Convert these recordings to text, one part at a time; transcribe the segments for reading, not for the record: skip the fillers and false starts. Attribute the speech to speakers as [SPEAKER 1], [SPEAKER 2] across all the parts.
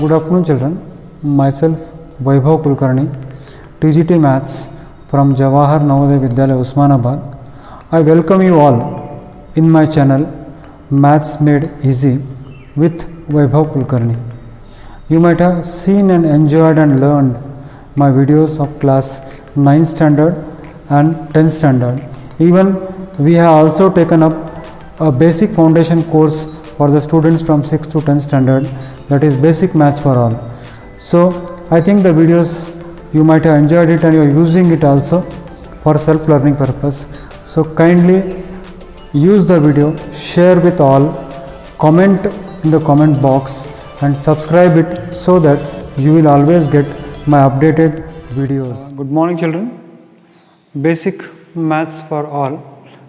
[SPEAKER 1] Good afternoon children, myself Vaibhav Kulkarni, TGT Maths from Jawahar Navodaya Vidyalaya Usmanabad. I welcome you all in my channel Maths Made Easy with Vaibhav Kulkarni. You might have seen and enjoyed and learned my videos of class 9th standard and 10th standard. Even we have also taken up a basic foundation course for the students from 6th to 10th standard, that is basic maths for all. So I think the videos you might have enjoyed it and you are using it also for self learning purpose. So kindly use the video, share with all, comment in the comment box and subscribe it so that you will always get my updated videos. Good morning children, basic maths for all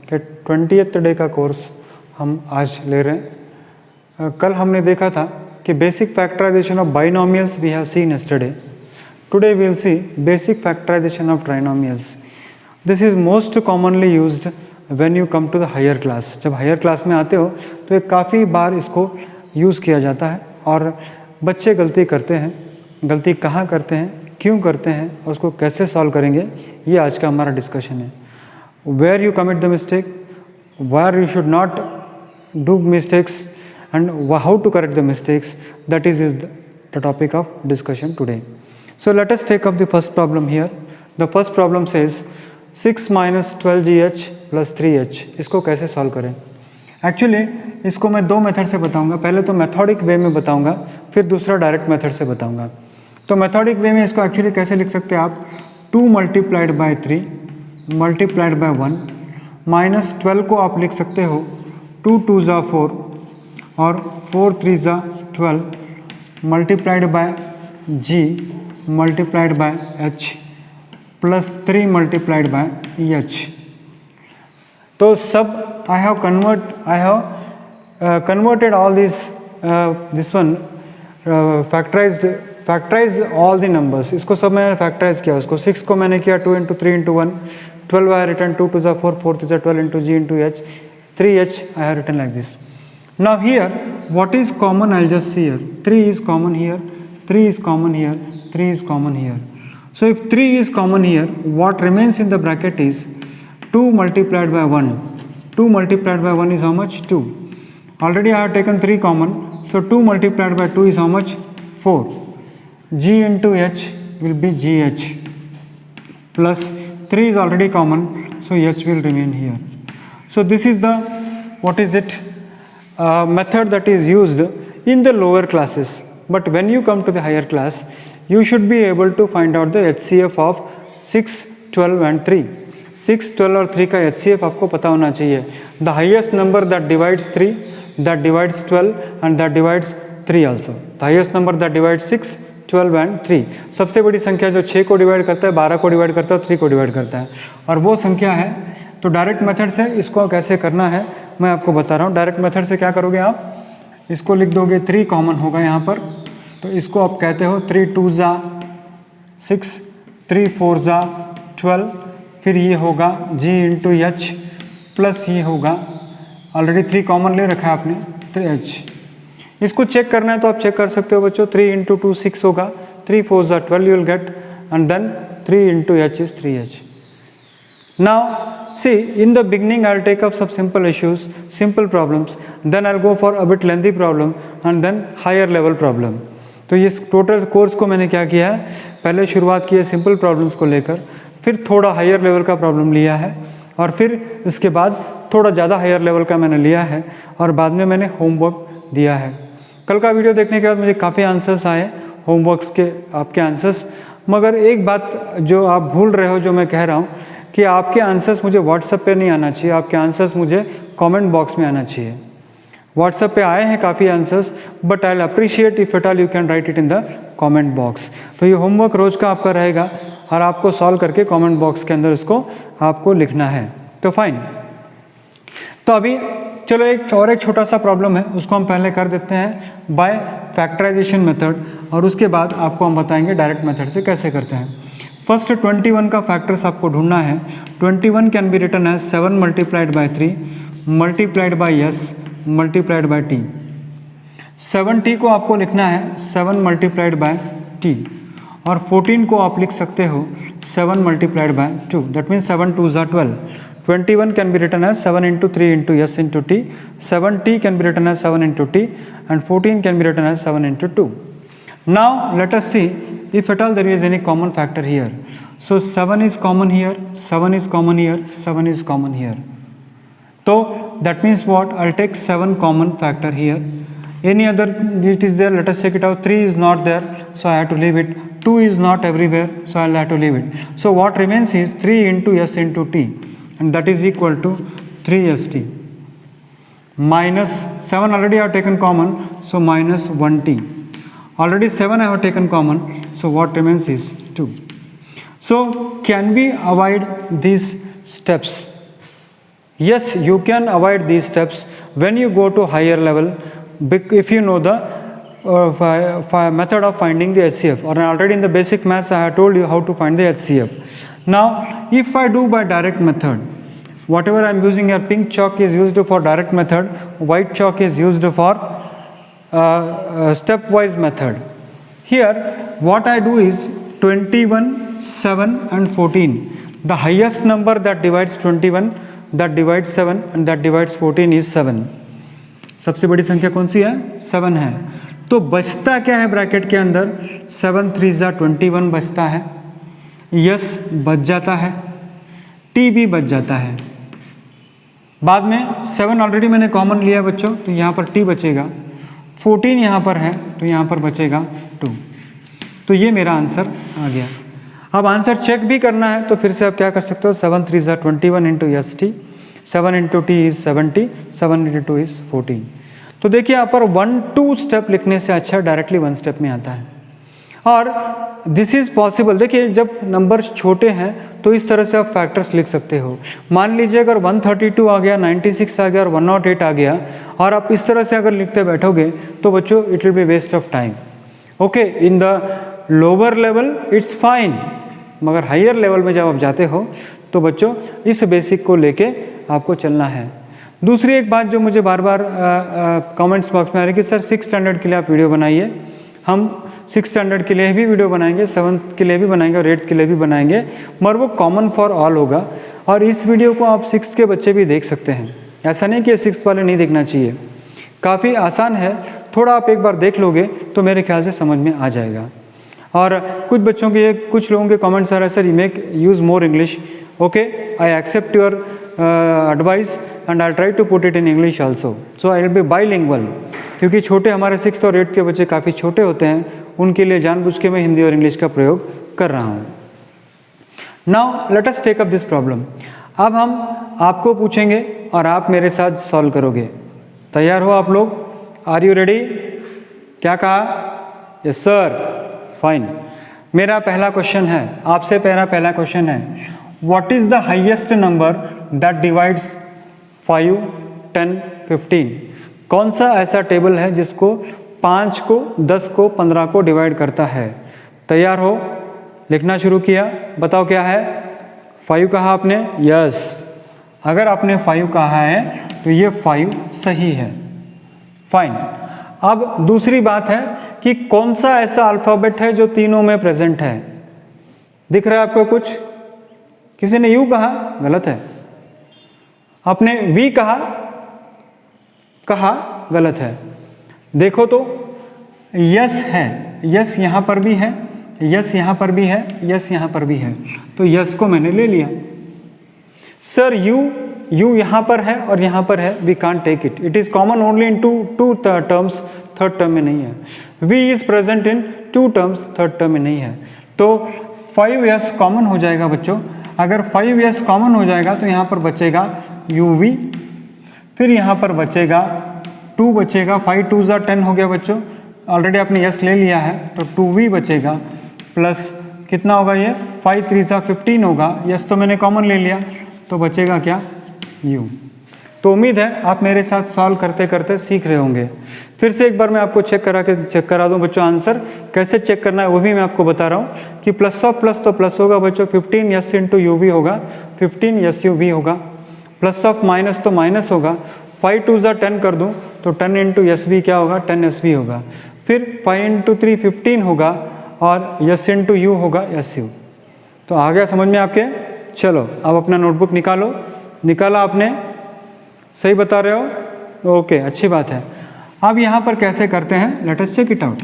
[SPEAKER 1] के 20th day का course हम आज ले रहे हैं. कल हमने देखा था कि basic factorization of binomials we have seen yesterday. Today we will see basic factorization of trinomials. This is most commonly used when you come to the higher class. जब हायर क्लास में आते हो तो ये काफ़ी बार इसको यूज़ किया जाता है और बच्चे गलती करते हैं. गलती कहाँ करते हैं, क्यों करते हैं और उसको कैसे सॉल्व करेंगे, ये आज का हमारा डिस्कशन है. Where you commit the mistake, where you should not do mistakes and how to correct the mistakes, that is the topic of discussion today. So let us take up the first problem here. The first problem says 6 minus 12gh plus 3h. इसको कैसे solve करें. Actually इसको मैं दो method से बताऊंगा. पहले तो मेथोडिक वे में बताऊंगा, फिर दूसरा डायरेक्ट मेथड से बताऊंगा. तो मेथोडिक वे में इसको एक्चुअली कैसे लिख सकते हैं आप, 2 multiplied by 3 multiplied bye 1 minus 12 को आप लिख सकते हो 2 2 ज़ा 4 और 4 3 ज़ा 12 multiplied by g multiplied by h plus 3 multiplied by h. तो सब I have converted all this one factorize all the numbers. इसको सब मैंने फैक्टराइज किया. उसको 6 को मैंने किया 2 into 3 into 1, 12 I have written 2 2 4, 4 3 12 into g into h, 3h I have written like this. Now here what is common, I'll just see here. 3 is common here, 3 is common here, 3 is common here. So if 3 is common here, what remains in the bracket is 2 multiplied by 1. 2 multiplied by 1 is how much? 2. Already I have taken 3 common, so 2 multiplied by 2 is how much? 4. g into h will be gh plus 3 is already common, so h will remain here. So this is the method that is used in the lower classes. But when you come to the higher class, you should be able to find out the HCF of 6, 12 and 3. 6, 12 और 3 का HCF आपको पता होना चाहिए. The highest number that divides 3, that divides 12 and that divides 3 also. The highest number that divides 6, 12 and 3. सबसे बड़ी संख्या जो 6 को डिवाइड करता है, 12 को डिवाइड करता है और 3 को डिवाइड करता है, और वो संख्या है. तो डायरेक्ट मेथड से इसको कैसे करना है मैं आपको बता रहा हूँ. डायरेक्ट मेथड से क्या करोगे आप, इसको लिख दोगे 3 कॉमन होगा यहाँ पर, तो इसको आप कहते हो 3 2 ज़ा 6, 3 4 ज़ा 12, फिर ये होगा g इंटू एच प्लस ये होगा, ऑलरेडी 3 कॉमन ले रखा है आपने, 3h. इसको चेक करना है तो आप चेक कर सकते हो बच्चों. 3 इंटू 2 6 होगा, 3 4 ज़ा 12 you will get, and then 3 into h is 3h. Now see, in the beginning I'll take up some simple issues, simple problems, then I'll go for a bit lengthy problem and then higher level problem. तो ये total course को मैंने क्या किया है, पहले शुरुआत की है सिंपल प्रॉब्लम्स को लेकर, फिर थोड़ा हायर लेवल का प्रॉब्लम लिया है, और फिर इसके बाद थोड़ा ज़्यादा हायर लेवल का मैंने लिया है, और बाद में मैंने होमवर्क दिया है. कल का वीडियो देखने के बाद मुझे काफ़ी आंसर्स आए होमवर्क्स के, आपके आंसर्स. मगर एक बात जो आप भूल रहे हो, जो मैं कह रहा हूँ कि आपके आंसर्स मुझे व्हाट्सएप पे नहीं आना चाहिए, आपके आंसर्स मुझे कमेंट बॉक्स में आना चाहिए. व्हाट्सएप पे आए हैं काफ़ी answers, but I will appreciate if at all you can write it in the comment box. तो ये होमवर्क रोज़ का आपका रहेगा और आपको सॉल्व करके कमेंट बॉक्स के अंदर इसको आपको लिखना है. तो फाइन. तो अभी चलो एक छोटा सा प्रॉब्लम है, उसको हम पहले कर देते हैं बाय फैक्टराइजेशन मेथड, और उसके बाद आपको हम बताएंगे डायरेक्ट मेथड से कैसे करते हैं. फर्स्ट 21 का फैक्टर्स आपको ढूंढना है. 21 can be written as 7 multiplied by 3 multiplied by s multiplied by t. 7t को आपको लिखना है 7 मल्टीप्लाइड बाय t, और 14 को आप लिख सकते हो 7 मल्टीप्लाइड बाय 2, दैट मीन्स 7 2 ज़ा 12. 21 can be written as 7 into 3 into s into t, 7t can be written as 7 into t, and 14 can be written as 7 into 2. Now let us see if at all there is any common factor here. So 7 is common here, 7 is common here, 7 is common here. So that means what? I'll take 7 common factor here. Any other it is there, let us check it out. 3 is not there, so I have to leave it. 2 is not everywhere, so I'll have to leave it. So what remains is 3 into s into t, and that is equal to 3st minus 7 already I have taken common, so minus 1t. Already 7 I have taken common, so what remains is 2. So can we avoid these steps? Yes, you can avoid these steps when you go to higher level, if you know the method of finding the HCF, or already in the basic maths I have told you how to find the HCF. Now if I do by direct method, whatever I am using here, pink chalk is used for direct method, white chalk is used for stepwise method. Here what I do is 21, 7 and 14. The highest number that divides 21, that divides 7 and that divides 14 is 7. सबसे बड़ी संख्या कौन सी है? 7 है. तो बचता क्या है ब्रैकेट के अंदर? 7 3 ज़ा 21 बचता है, यस बच जाता है, टी भी बच जाता है. बाद में 7 ऑलरेडी मैंने कॉमन लिया बच्चों, तो यहाँ पर टी बचेगा. 14 यहाँ पर है तो यहाँ पर बचेगा 2. तो ये मेरा आंसर आ गया. अब आंसर चेक भी करना है तो फिर से आप क्या कर सकते हो? 7 3 ज़ा 21 into S T, 7 into T is 70, 7 into 2 is 14. तो देखिए यहाँ पर 1-2 स्टेप लिखने से अच्छा डायरेक्टली 1 स्टेप में आता है. और दिस इज़ पॉसिबल. देखिए जब नंबर्स छोटे हैं तो इस तरह से आप फैक्टर्स लिख सकते हो. मान लीजिए अगर 132 आ गया, 96 आ गया और 108 आ गया, और आप इस तरह से अगर लिखते बैठोगे तो बच्चों it will be waste of time. Okay, in the lower level it's fine, मगर हायर लेवल में जब आप जाते हो तो बच्चों इस बेसिक को लेके आपको चलना है. दूसरी एक बात जो मुझे बार बार कमेंट्स बॉक्स में आ रही है कि सर 6 स्टैंडर्ड के लिए आप वीडियो बनाइए. हम 6 स्टैंडर्ड के लिए भी वीडियो बनाएंगे, 7th के लिए भी बनाएंगे और 8th के लिए भी बनाएंगे, मगर वो कॉमन फॉर ऑल होगा. और इस वीडियो को आप 6th के बच्चे भी देख सकते हैं. ऐसा नहीं कि 6th वाले नहीं देखना चाहिए, काफ़ी आसान है. थोड़ा आप एक बार देख लोगे तो मेरे ख्याल से समझ में आ जाएगा. और कुछ बच्चों के, कुछ लोगों के कमेंट्स आ रहे हैं sir you make use more English. Okay, I accept your advice and I try to put it in English also, so I will be bilingual. क्योंकि छोटे हमारे 6th और 8th के बच्चे काफ़ी छोटे होते हैं, उनके लिए जानबूझ के मैं हिंदी और इंग्लिश का प्रयोग कर रहा हूँ. Now let us take up this problem. अब हम आपको पूछेंगे और आप मेरे साथ सॉल्व करोगे. तैयार हो आप लोग? Are you ready? क्या कहा? Yes sir, fine. मेरा पहला क्वेश्चन है आपसे, पहला क्वेश्चन है, what is the highest number that divides 5, 10, 15? कौन सा ऐसा टेबल है जिसको 5 को, 10 को, 15 को डिवाइड करता है? तैयार हो? लिखना शुरू किया. बताओ क्या है? 5 कहा आपने? यस. अगर आपने 5 कहा है तो ये 5 सही है. फाइन. अब दूसरी बात है कि कौन सा ऐसा अल्फ़ाबेट है जो तीनों में प्रेजेंट है? दिख रहा है आपको कुछ? किसी ने यू कहा, गलत है. आपने वी कहा, गलत है. देखो तो यस है, यस यहाँ पर भी है, यस यहाँ पर भी है, यस यहाँ पर भी है, तो यस को मैंने ले लिया. सर यू यहाँ पर है और यहाँ पर है, we can't take it. It is common only in two terms, third term में नहीं है. V is present in 2 terms, third term में नहीं है. तो 5s कॉमन हो जाएगा बच्चों. अगर 5s कॉमन हो जाएगा तो यहाँ पर बचेगा uv, फिर यहाँ पर बचेगा 2 बचेगा. 5 2 ज़ा 10 हो गया बच्चों. ऑलरेडी आपने यस ले लिया है तो 2v बचेगा, प्लस कितना होगा ये? 5 3 ज़ा 15 होगा. यस तो मैंने कॉमन ले लिया, तो बचेगा क्या? u. तो उम्मीद है आप मेरे साथ सॉल्व करते करते सीख रहे होंगे. फिर से एक बार मैं आपको चेक करा दूं बच्चों. आंसर कैसे चेक करना है वो भी मैं आपको बता रहा हूँ कि प्लस ऑफ प्लस तो प्लस होगा बच्चों, 15 यस इंटू यू भी होगा, 15 यस यू भी होगा. प्लस ऑफ माइनस तो माइनस होगा, 5 2 ज़ा 10 कर दूँ तो 10 इंटू एस वी क्या होगा, 10 एस वी होगा। फिर 5 इंटू 3 15 होगा और यस इंटू यू होगा एस यू। तो आ गया समझ में आपके? चलो अब अपना नोटबुक निकालो। निकाला आपने? सही बता रहे हो? ओके, अच्छी बात है। अब यहाँ पर कैसे करते हैं, let us check it out.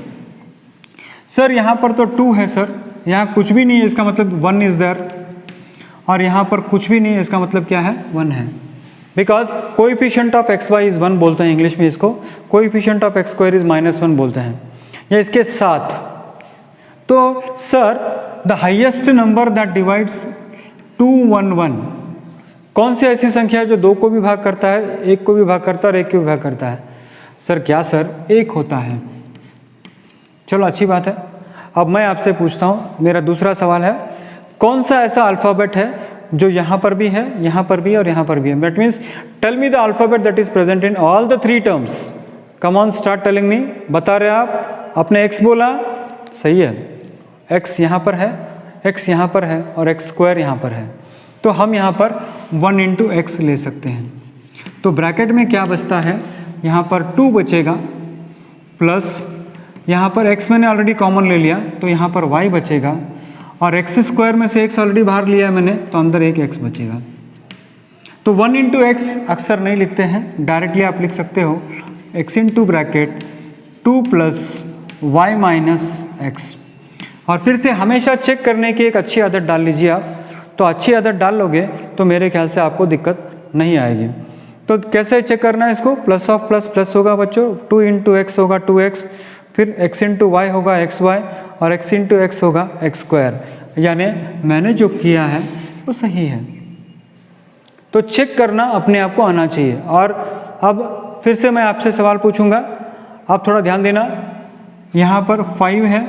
[SPEAKER 1] Sir यहाँ पर तो 2 है सर, यहाँ कुछ भी नहीं है, इसका मतलब 1 इज़ देयर, और यहाँ पर कुछ भी नहीं है, इसका मतलब क्या है, 1 है। Because coefficient of x y is 1 बोलते हैं इंग्लिश में इसको, coefficient of x square is -1 बोलते हैं, या इसके साथ। तो sir the highest number that divides 2 1 1, कौन सी ऐसी संख्या है जो 2 को भी भाग करता है, 1 को भी भाग करता है और 1 को भी भाग करता है? सर क्या सर, 1 होता है। चलो अच्छी बात है। अब मैं आपसे पूछता हूँ, मेरा दूसरा सवाल है, कौन सा ऐसा अल्फ़ाबेट है जो यहाँ पर भी है, यहाँ पर भी और यहाँ पर भी है? That means tell me the alphabet that is present in all the 3 terms. Come on, start telling me. बता रहे आप? आपने x बोला, सही है, x यहाँ पर है, x यहाँ पर है और x स्क्वायर यहाँ पर है, तो हम यहाँ पर 1 इंटू एक्स ले सकते हैं। तो ब्रैकेट में क्या बचता है, यहाँ पर 2 बचेगा, प्लस यहाँ पर x मैंने ऑलरेडी कॉमन ले लिया तो यहाँ पर y बचेगा, और एक्स स्क्वायर में से x ऑलरेडी बाहर लिया है मैंने तो अंदर एक x बचेगा। तो 1 इंटू एक्स अक्सर नहीं लिखते हैं, डायरेक्टली आप लिख सकते हो x into bracket 2 plus y minus x. और फिर से हमेशा चेक करने की एक अच्छी आदत डाल लीजिए आप, तो अच्छी आदत डाल लोगे तो मेरे ख्याल से आपको दिक्कत नहीं आएगी। तो कैसे चेक करना है इसको, प्लस ऑफ प्लस प्लस होगा बच्चों, 2 इंटू एक्स होगा 2x, फिर x इंटू वाई होगा xy, और x इंटू एक्स होगा x स्क्वायर। यानी मैंने जो किया है वो सही है। तो चेक करना अपने आप को आना चाहिए। और अब फिर से मैं आपसे सवाल पूछूंगा, आप थोड़ा ध्यान देना। यहाँ पर 5 है,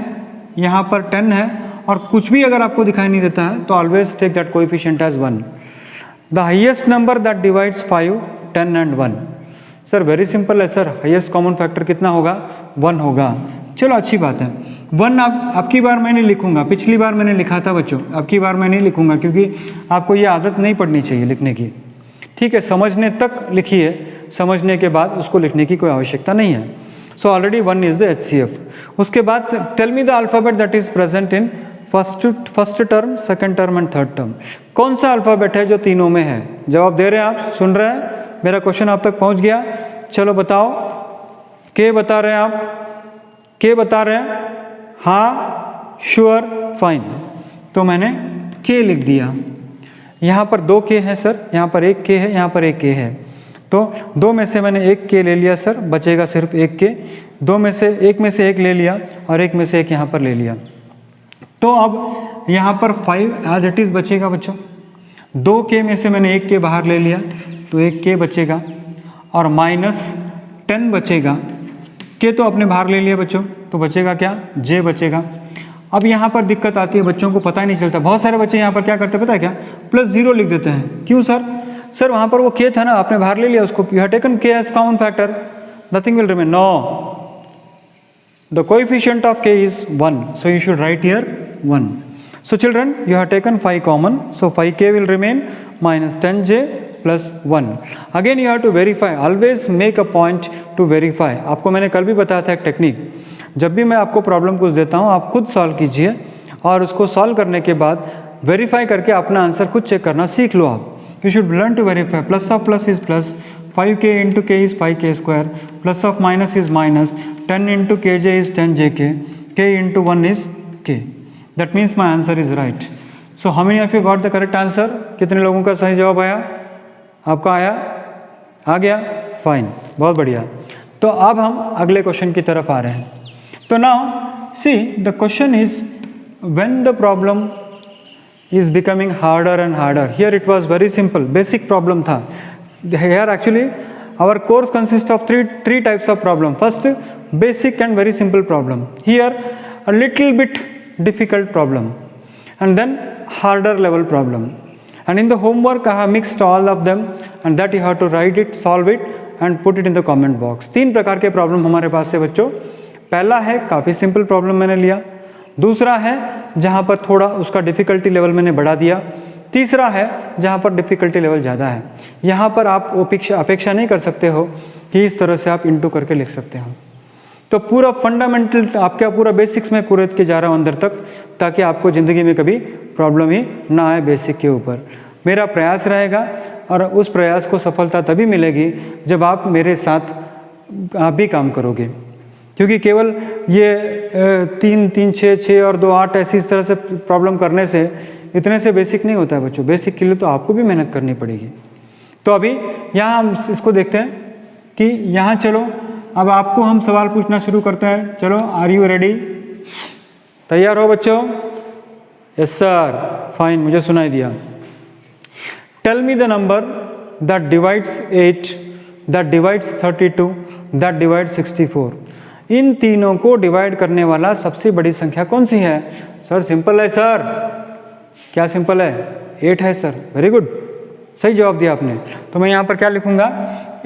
[SPEAKER 1] यहाँ पर 10 है, और कुछ भी अगर आपको दिखाई नहीं देता है तो always take that coefficient as 1। The highest number that divides 5 10 and 1। Sir very simple है सर, हाईएस्ट कॉमन फैक्टर कितना होगा, 1 होगा। चलो अच्छी बात है। 1 अब की बार मैं नहीं लिखूंगा, पिछली बार मैंने लिखा था बच्चों, अब की बार मैं नहीं लिखूंगा क्योंकि आपको ये आदत नहीं पड़नी चाहिए लिखने की। ठीक है, समझने तक लिखिए, समझने के बाद उसको लिखने की कोई आवश्यकता नहीं है। So already 1 is the HCF। उसके बाद tell me the alphabet that is present in first term, second term and third term. कौन सा अल्फ़ाबेट है जो तीनों में है? जवाब दे रहे हैं आप, सुन रहे हैं, मेरा क्वेश्चन आप तक पहुंच गया? चलो बताओ, के बता रहे हैं आप, के बता रहे हैं? हाँ, श्योर, फाइन। तो मैंने के लिख दिया। यहाँ पर 2 के हैं सर, यहाँ पर 1 के है, यहाँ पर 1 के है, तो 2 में से मैंने 1 के ले लिया सर, बचेगा सिर्फ 1 के। 2 में से 1 में से 1 ले लिया और 1 में से 1 यहाँ पर ले लिया। तो अब यहाँ पर 5 एज इट इज़ बचेगा बच्चों। 2 के में से मैंने 1 के बाहर ले लिया तो 1 के बचेगा, और -10 बचेगा। के तो आपने बाहर ले लिया बच्चों, तो बचेगा क्या, जे बचेगा। अब यहाँ पर दिक्कत आती है, बच्चों को पता ही नहीं चलता। बहुत सारे बच्चे यहाँ पर क्या करते हैं पता है क्या, +0 लिख देते हैं। क्यों सर? सर वहाँ पर वो के था ना, आपने बाहर ले लिया उसको, you have taken k as common factor, nothing will remain. No, the coefficient of k is 1, so you should write here 1. So children, you have taken 5 common, so 5k will remain -10j plus 1. Again you have to verify, always make a point to verify. आपको मैंने कल भी बताया था एक technique, जब भी मैं आपको प्रॉब्लम कुछ देता हूँ आप खुद सॉल्व कीजिए, और उसको सॉल्व करने के बाद वेरीफाई करके अपना आंसर खुद चेक करना सीख लो आप। You should learn to verify. Plus of plus is plus, 5k into k is 5k square, plus of minus is minus, 10 into kj is 10jk, k into 1 is k. That means my answer is right. So how many of you got the correct answer? कितने लोगों का सही जवाब आया? आपका आया? आ गया? Fine, बहुत बढ़िया। तो अब हम अगले क्वेश्चन की तरफ आ रहे हैं। तो now see the question is when the problem is becoming harder and harder. Here it was very simple, basic problem था. Here actually our course consists of three types of problem. First, basic and very simple problem. Here a little bit difficult problem, and then harder level problem. And in the homework I have mixed all of them, and that you have to write it, solve it and put it in the comment box. 3 प्रकार के problem हमारे पास है बच्चों। पहला है काफ़ी simple problem मैंने लिया, दूसरा है जहाँ पर थोड़ा उसका डिफ़िकल्टी लेवल मैंने बढ़ा दिया, तीसरा है जहाँ पर डिफ़िकल्टी लेवल ज़्यादा है, यहाँ पर आप अपेक्षा नहीं कर सकते हो कि इस तरह से आप इंटू करके लिख सकते हो। तो पूरा फंडामेंटल आपका पूरा बेसिक्स में पूरे के जा रहा हूँ अंदर तक, ताकि आपको ज़िंदगी में कभी प्रॉब्लम ही ना आए बेसिक के ऊपर। मेरा प्रयास रहेगा और उस प्रयास को सफलता तभी मिलेगी जब आप मेरे साथ आप भी काम करोगे, क्योंकि केवल ये 3 3 6 6 और 2 8 ऐसी इस तरह से प्रॉब्लम करने से इतने से बेसिक नहीं होता है बच्चों। बेसिक के लिए तो आपको भी मेहनत करनी पड़ेगी। तो अभी यहाँ हम इसको देखते हैं कि यहाँ चलो अब आपको हम सवाल पूछना शुरू करते हैं। चलो, आर यू रेडी? तैयार हो बच्चों? यस सर, फाइन, मुझे सुनाई दिया। Tell me the number that divides 8, that divides 32, that divides 64। इन तीनों को डिवाइड करने वाला सबसे बड़ी संख्या कौन सी है? सर सिंपल है सर। क्या सिंपल है? 8 है सर। वेरी गुड, सही जवाब दिया आपने। तो मैं यहाँ पर क्या लिखूँगा?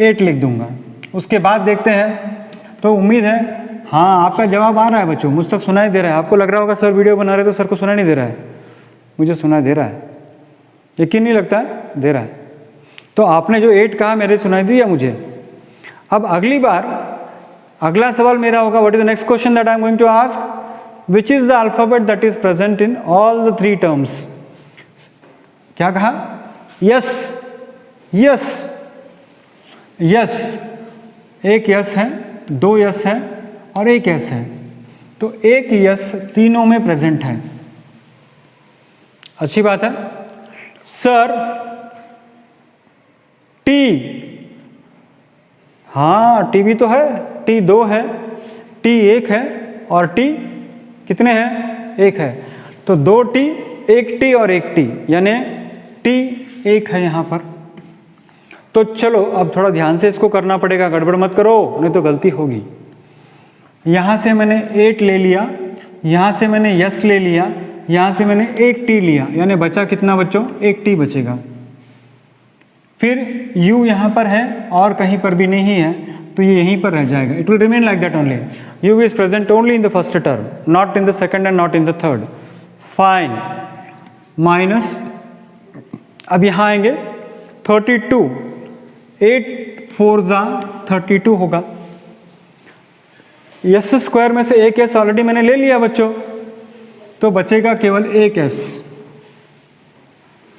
[SPEAKER 1] 8 लिख दूँगा। उसके बाद देखते हैं। तो उम्मीद है हाँ आपका जवाब आ रहा है बच्चों, मुझ तक सुनाई दे रहा है। आपको लग रहा होगा सर वीडियो बना रहे तो सर को सुनाई नहीं दे रहा है, मुझे सुनाई दे रहा है। यकीन नहीं लगता है? दे रहा है। तो आपने जो 8 कहा मेरे सुनाई दिया मुझे। अब अगली बार अगला सवाल मेरा होगा, what is the next question that I am going to ask? Which is the alphabet that is present in all the 3 terms? क्या कहा? S, s, s. एक यस है, 2 यस है और एक यस है। तो एक यस तीनों में प्रेजेंट है। अच्छी बात है। सर टी, हाँ टी भी तो है, टी 2 है, टी 1 है और टी कितने हैं? 1 है। तो 2 टी, 1 टी और 1 टी, यानी टी 1 है यहाँ पर। तो चलो अब थोड़ा ध्यान से इसको करना पड़ेगा, गड़बड़ मत करो नहीं तो गलती होगी। यहाँ से मैंने 8 ले लिया, यहाँ से मैंने यस ले लिया, यहाँ से मैंने 1 टी लिया, यानी बचा कितना बच्चों? 1 टी बचेगा। फिर यू यहाँ पर है और कहीं पर भी नहीं है, तो ये यहीं पर रह जाएगा। It will remain like that only. You is present only in the first term, not in the second and not in the third. Fine, minus, अब यहाँ आएंगे 32, 8 4 जा 32 होगा। यस स्क्वायर में से एक एस ऑलरेडी मैंने ले लिया बच्चों, तो बचेगा केवल एक एस।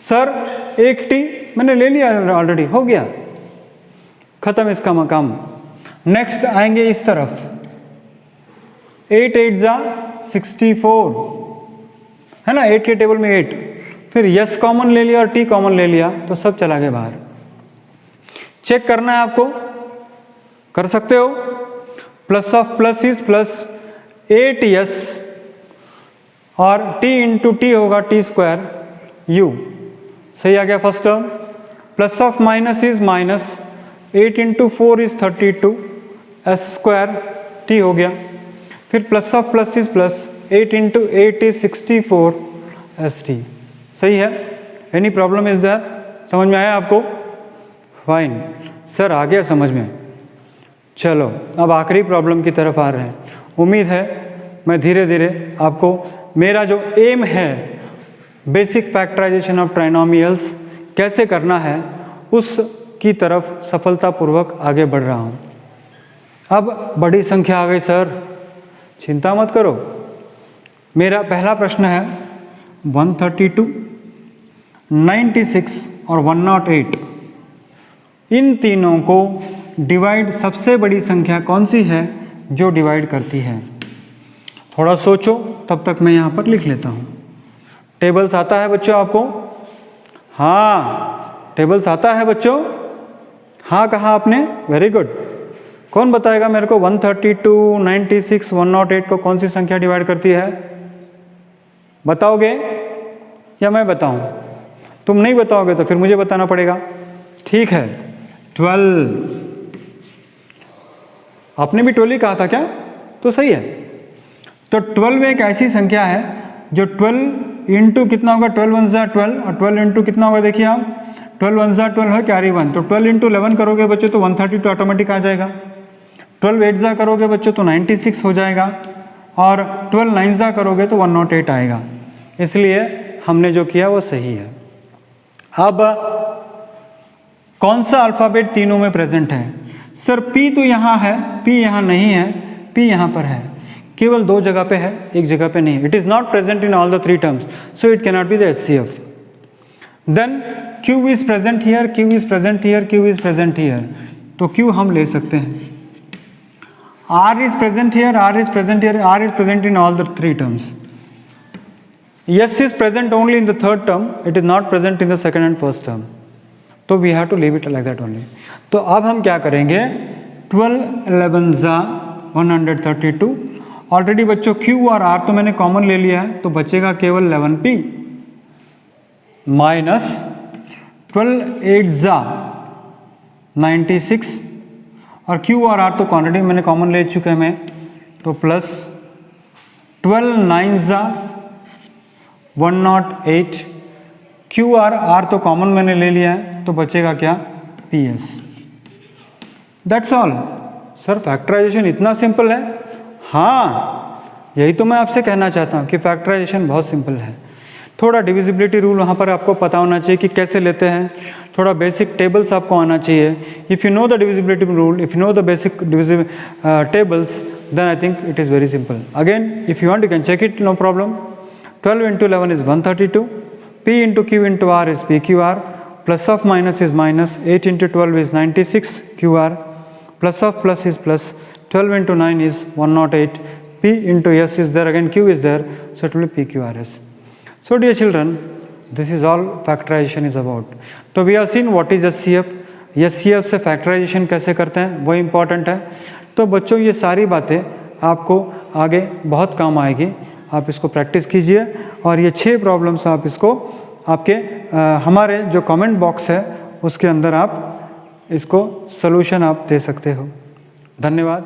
[SPEAKER 1] सर 1 टी मैंने ले लिया ऑलरेडी, हो गया, खत्म इसका मकाम। नेक्स्ट आएंगे इस तरफ, 8 8 जा 64 है ना, 8 के टेबल में 8। फिर यस कॉमन ले लिया और टी कॉमन ले लिया, तो सब चला गया बाहर। चेक करना है आपको, कर सकते हो। Plus of plus is plus 8 s और t इंटू टी होगा टी स्क्वायर यू, सही आ गया first term. Plus of minus is minus 8 into 4 is 32 s square t हो गया। फिर plus of plus is plus 8 into 8 is 64 s t, सही है। Any problem is there? समझ में आया आपको? फाइन सर, आ गया समझ में। चलो अब आखिरी प्रॉब्लम की तरफ आ रहे हैं। उम्मीद है मैं धीरे धीरे आपको, मेरा जो एम है बेसिक फैक्टराइजेशन ऑफ ट्राइनोमियल्स कैसे करना है उसकी तरफ सफलतापूर्वक आगे बढ़ रहा हूँ। अब बड़ी संख्या आ गई सर, चिंता मत करो। मेरा पहला प्रश्न है 132, 96 और 108, इन तीनों को डिवाइड सबसे बड़ी संख्या कौन सी है जो डिवाइड करती है? थोड़ा सोचो, तब तक मैं यहाँ पर लिख लेता हूँ। टेबल्स आता है बच्चों आपको? हाँ टेबल्स आता है बच्चों, हाँ कहा आपने, वेरी गुड। कौन बताएगा मेरे को 132, 96, 108 को कौन सी संख्या डिवाइड करती है? बताओगे या मैं बताऊं? तुम नहीं बताओगे तो फिर मुझे बताना पड़ेगा। ठीक है, 12। आपने भी 12 ही कहा था क्या? तो सही है। तो 12 एक ऐसी संख्या है जो 12 इंटू कितना होगा, 12 1 जा 12 और 12 इंटू कितना होगा, देखिए आप 12 1 जा 12 है, कैरी 1। तो 12 इंटू 11 करोगे बच्चों तो 132 ऑटोमेटिक आ जाएगा। 12 8 जा करोगे बच्चों तो 96 हो जाएगा और 12 9 जा करोगे तो 108 आएगा। इसलिए हमने जो किया वो सही है। अब कौन सा अल्फ़ाबेट तीनों में प्रेजेंट है? सर P तो यहाँ है, P यहाँ नहीं है, P यहाँ पर है, केवल दो जगह पे है, एक जगह पे नहीं है. It is not present in all the three terms, so it cannot be the HCF. Then Q is present here, Q is present here, Q is present here, तो Q हम ले सकते हैं. R is present here, R is present here, R is present in all the three terms. S is present only in the third term, it is not present in the second and first term. So we have to leave it like that only. तो अब हम क्या करेंगे? 12 11 जा 132. Already बच्चों Q और R तो मैंने कॉमन ले लिया है, तो बचेगा केवल 11P माइनस 12 8 जा 96 और Q और R तो क्वांटिटी मैंने कॉमन ले चुके हैं मैं, तो प्लस 12 9 जा 108. Q और R तो कॉमन मैंने ले लिया है, तो बचेगा क्या? PS. That's all. Sir factorization इतना सिंपल है? हाँ, यही तो मैं आपसे कहना चाहता हूँ कि फैक्टराइजेशन बहुत सिंपल है. थोड़ा डिविजिबिलिटी रूल वहाँ पर आपको पता होना चाहिए कि कैसे लेते हैं, थोड़ा बेसिक टेबल्स आपको आना चाहिए. If you know the divisibility rule, if you know the basic tables, then I think it is very simple. Again if you want you can check it, no problem. 12 into 11 is 132, P into Q into R is PQR, plus of minus is minus, 8 into 12 is 96 QR, plus of plus is plus, 12 into 9 is 108, P into S is there, again Q is there, so it will be PQRS. So dear children, this is all factorization is about. So we have seen what is SCF, SCF से factorization कैसे करते हैं वो important है. तो बच्चों ये सारी बातें आपको आगे बहुत काम आएगी, आप इसको प्रैक्टिस कीजिए. और ये 6 प्रॉब्लम्स आप इसको आपके हमारे जो कमेंट बॉक्स है उसके अंदर आप इसको सॉल्यूशन आप दे सकते हो. धन्यवाद.